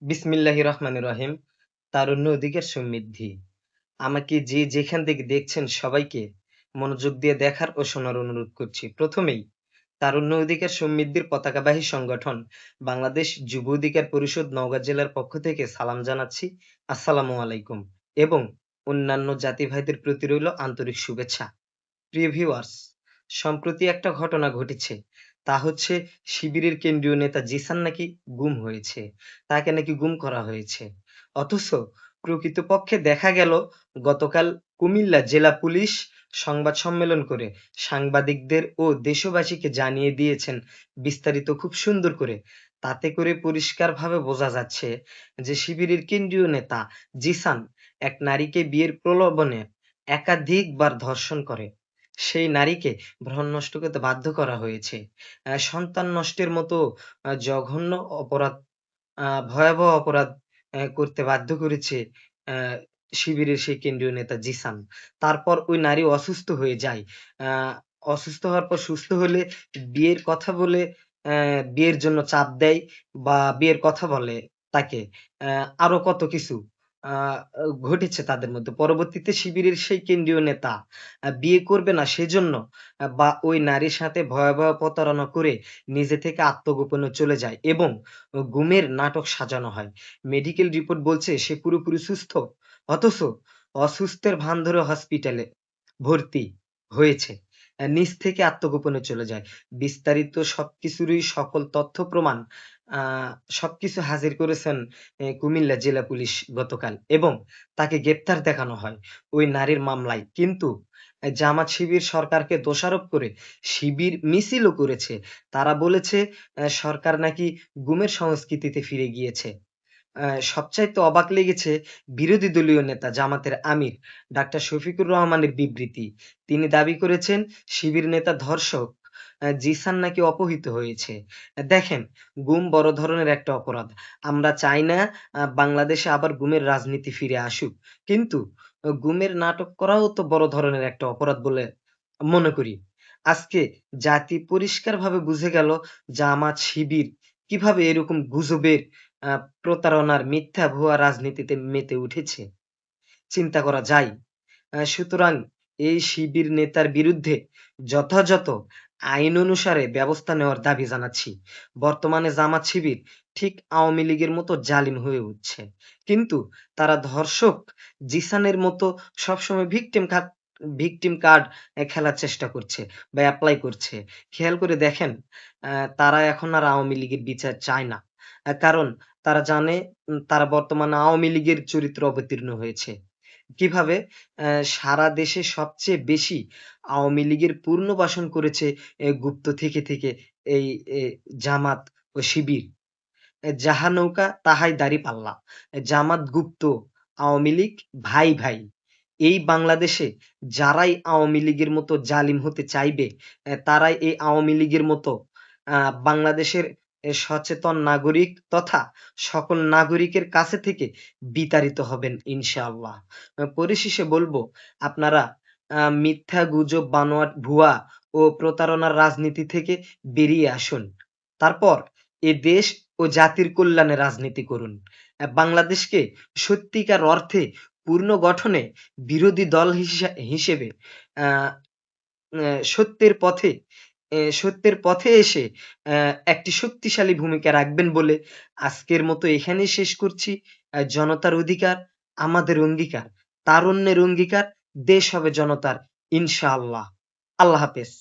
বিসমিল্লাহির রহমানির রহিম। তারুণ্য অধিকার সমৃদ্ধি। আমাকে যে যেখান থেকে দেখছেন সবাইকে মনোযোগ দিয়ে দেখার ও শোনার অনুরোধ করছি। প্রথমেই তারুণ্য অধিকার সমৃদ্ধির পতাকাবাহী সংগঠন বাংলাদেশ যুব অধিকার পরিষদ নওগাঁ জেলার পক্ষ থেকে সালাম জানাচ্ছি। আসসালামু আলাইকুম এবং অন্যান্য জাতি ভাইদের প্রতি রইল আন্তরিক শুভেচ্ছা। প্রিয় ভিউয়ার্স, সম্প্রতি একটা ঘটনা ঘটেছে। তা হচ্ছে শিবিরের কেন্দ্রীয় নেতা জিসান নাকি গুম হয়েছে। তাকে নাকি গুম করা হয়েছে। অথচ প্রকৃতপক্ষে দেখা গেল গতকাল কুমিল্লা জেলা পুলিশ সংবাদ সম্মেলন করে সাংবাদিকদের ও দেশবাসীকে জানিয়ে দিয়েছেন বিস্তারিত খুব সুন্দর করে। তাতে করে পরিষ্কারভাবে বোঝা যাচ্ছে যে শিবিরের কেন্দ্রীয় নেতা জিসান এক নারীকে বিয়ের প্রলোভনে একাধিকবার ধর্ষণ করে। সেই নারীকে ভ্রূণ নষ্ট করতে বাধ্য করা হয়েছে। সন্তান নষ্টের মতো জঘন্য অপরাধ, ভয়াবহ অপরাধ করতে বাধ্য করেছে আ শিবিরের সেই কেন্দ্রীয় নেতা জিসান। তারপর ওই নারী অসুস্থ হয়ে যায়। আ অসুস্থ হওয়ার পর সুস্থ হলে বিয়ের কথা বলে বিয়ের জন্য চাপ দেয় বা বিয়ের কথা বলে তাকে। আরো কত কিছু আ ঘটেছে তাদের মধ্যে। পরবর্তীতে শিবিরের সেই কেন্দ্রীয় নেতা বিয়ে করবে না সেজন্য বা ওই নারীর সাথে ভয়াবহ প্রতারণা করে নিজে থেকে আত্মগোপনে চলে যায় এবং গুমের নাটক সাজানো হয়। মেডিকেল রিপোর্ট বলছে সে পুরোপুরি সুস্থ। অথচ অসুস্থের ভান ধরে হসপিটালে ভর্তি হয়েছে। নিজ থেকে আত্মগোপনে চলে যায়। বিস্তারিত সবকিছুরই সকল তথ্য প্রমাণ আ সবকিছু হাজির করেছেন কুমিল্লা জেলা পুলিশ গতকাল এবং তাকে গ্রেপ্তার দেখানো হয় ওই নারীর মামলায়। কিন্তু জামাত শিবির সরকারকে দোষারোপ করে শিবির মিছিলও করেছে। তারা বলেছে সরকার নাকি গুমের সংস্কৃতিতে ফিরে গিয়েছে। সবচাইতে অবাক লেগেছে বিরোধী দলীয় নেতা জামাতের আমির ডাক্তার শফিকুর রহমানের বিবৃতি। তিনি দাবি করেছেন শিবির নেতা ধর্ষক জিসান নাকি অপহৃত হয়েছে। দেখেন, গুম বড় ধরনের একটা অপরাধ। আমরা চাই না বাংলাদেশে আবার গুমের রাজনীতি ফিরে আসুক। কিন্তু গুমের নাটক করাও তো বড় ধরনের একটা অপরাধ বলে মনে করি। আজকে জাতি পরিষ্কারভাবে বুঝে গেল জামাত শিবির কিভাবে এরকম গুজবের আ প্রতারণার মিথ্যা ভুয়া রাজনীতিতে মেতে উঠেছে। চিন্তা করা যায়। সুতরাং এই শিবির নেতার বিরুদ্ধে যথাযথ আইন অনুসারে ব্যবস্থা নেওয়ার দাবি জানাচ্ছি। বর্তমানে জামাত শিবির ঠিক আওয়ামী লীগের মতো জালিম হয়ে উঠছে। কিন্তু তারা ধর্ষক জিসানের মতো সবসময় ভিকটিম কার্ড খেলার চেষ্টা করছে বা এপ্লাই করছে। খেয়াল করে দেখেন, তারা এখন আর আওয়ামী লীগের বিচার চায় না। কারণ তারা জানে তারা বর্তমানে আওয়ামী লীগের চরিত্র অবতীর্ণ হয়েছে। কিভাবে? সারা দেশে সবচেয়ে বেশি আওয়ামী লীগের পুনর্বাসন করেছে গুপ্ত থেকে এই এ জামাত ও শিবির। যাহা নৌকা তাহাই দাঁড়িপাল্লা। জামাত গুপ্ত, আওয়ামী লীগ ভাই। এই বাংলাদেশে যারাই আওয়ামী লীগের মতো জালিম হতে চাইবে, তারাই এই আওয়ামী লীগের মতো আ বাংলাদেশের সচেতন নাগরিক তথা সকল নাগরিকের কাছে থেকে বিতাড়িত হবেন ইনশাআল্লাহ। পরিশেষে বলবো, আপনারা মিথ্যা গুজব, বানোয়াট, ভুয়া ও প্রতারণার রাজনীতি থেকে বেরিয়ে আসুন। তারপর এ দেশ ও জাতির কল্যাণে রাজনীতি করুন। বাংলাদেশকে সত্যিকার অর্থে পুনর্গঠনে বিরোধী দল হিসেবে আ অ্যা সত্যের পথে সত্যের পথে এসে একটি শক্তিশালী ভূমিকা রাখবেন বলে আজকের মতো এখানেই শেষ করছি। জনতার অধিকার আমাদের অঙ্গীকার, তারুণ্যের অঙ্গীকার, দেশ হবে জনতার ইনশাআল্লাহ। আল্লাহ হাফেজ।